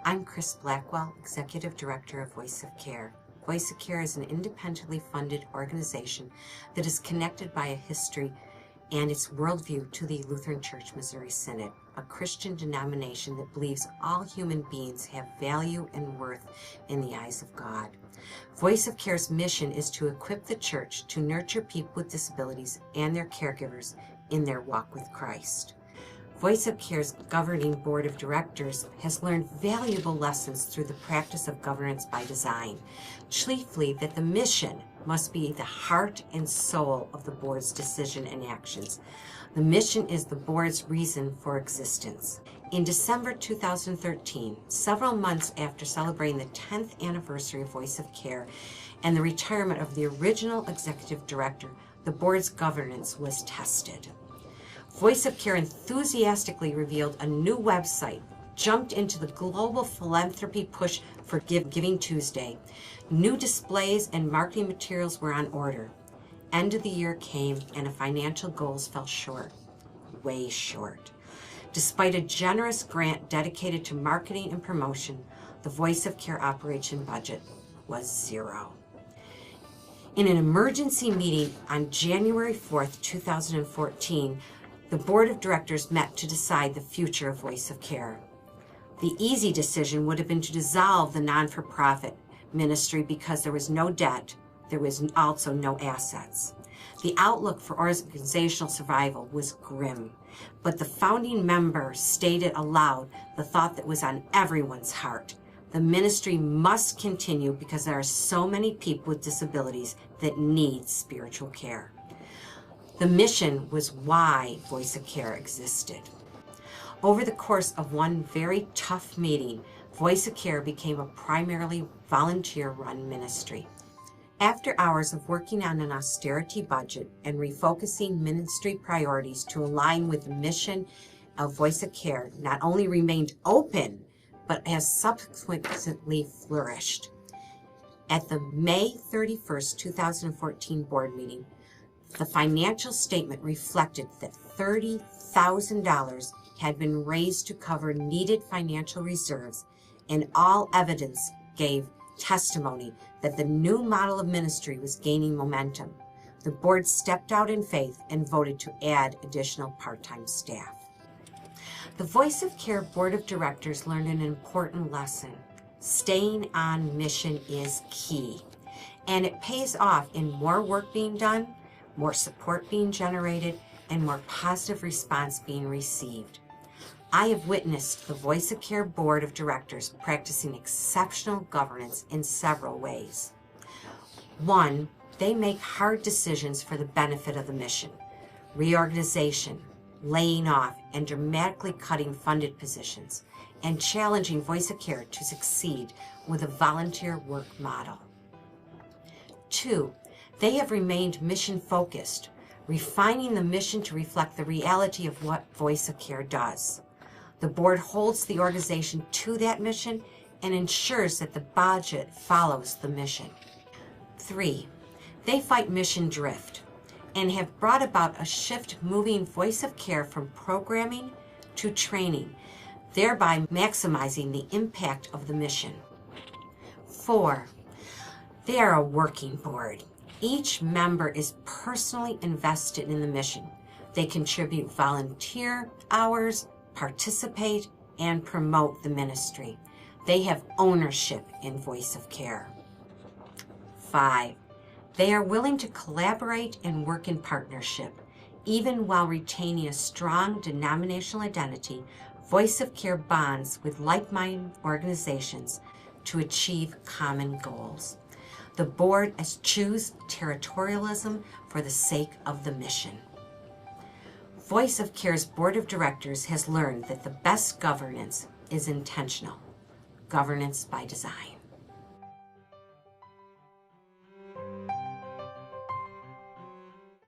I'm Chris Blackwell, Executive Director of Voice of Care. Voice of Care is an independently funded organization that is connected by a history and its worldview to the Lutheran Church Missouri Synod, a Christian denomination that believes all human beings have value and worth in the eyes of God. Voice of Care's mission is to equip the church to nurture people with disabilities and their caregivers in their walk with Christ. Voice of Care's governing board of directors has learned valuable lessons through the practice of governance by design, chiefly that the mission must be the heart and soul of the board's decision and actions. The mission is the board's reason for existence. In December 2013, several months after celebrating the 10th anniversary of Voice of Care and the retirement of the original executive director, the board's governance was tested. Voice of Care enthusiastically revealed a new website, jumped into the global philanthropy push for Giving Tuesday. New displays and marketing materials were on order. End of the year came and the financial goals fell short, way short. Despite a generous grant dedicated to marketing and promotion, the Voice of Care operation budget was zero. In an emergency meeting on January 4th, 2014, the board of directors met to decide the future of Voice of Care. The easy decision would have been to dissolve the non-for-profit ministry because there was no debt, there was also no assets. The outlook for organizational survival was grim, but the founding member stated aloud the thought that was on everyone's heart. The ministry must continue because there are so many people with disabilities that need spiritual care. The mission was why Voice of Care existed. Over the course of one very tough meeting, Voice of Care became a primarily volunteer-run ministry. After hours of working on an austerity budget and refocusing ministry priorities to align with the mission of Voice of Care, not only remained open, but has subsequently flourished. At the May 31st, 2014 board meeting, the financial statement reflected that $30,000 had been raised to cover needed financial reserves, and all evidence gave testimony that the new model of ministry was gaining momentum. The board stepped out in faith and voted to add additional part-time staff. The Voice of Care board of directors learned an important lesson. Staying on mission is key, and it pays off in more work being done, more support being generated, and more positive response being received. I have witnessed the Voice of Care board of directors practicing exceptional governance in several ways. One, they make hard decisions for the benefit of the mission. Reorganization, laying off, and dramatically cutting funded positions, and challenging Voice of Care to succeed with a volunteer work model. Two, they have remained mission-focused, refining the mission to reflect the reality of what Voice of Care does. The board holds the organization to that mission and ensures that the budget follows the mission. Three, they fight mission drift and have brought about a shift moving Voice of Care from programming to training, thereby maximizing the impact of the mission. Four, they are a working board. Each member is personally invested in the mission. They contribute volunteer hours, participate, and promote the ministry. They have ownership in Voice of Care. 5, they are willing to collaborate and work in partnership. Even while retaining a strong denominational identity, Voice of Care bonds with like-minded organizations to achieve common goals. The board eschews territorialism for the sake of the mission. Voice of Care's board of directors has learned that the best governance is intentional, governance by design.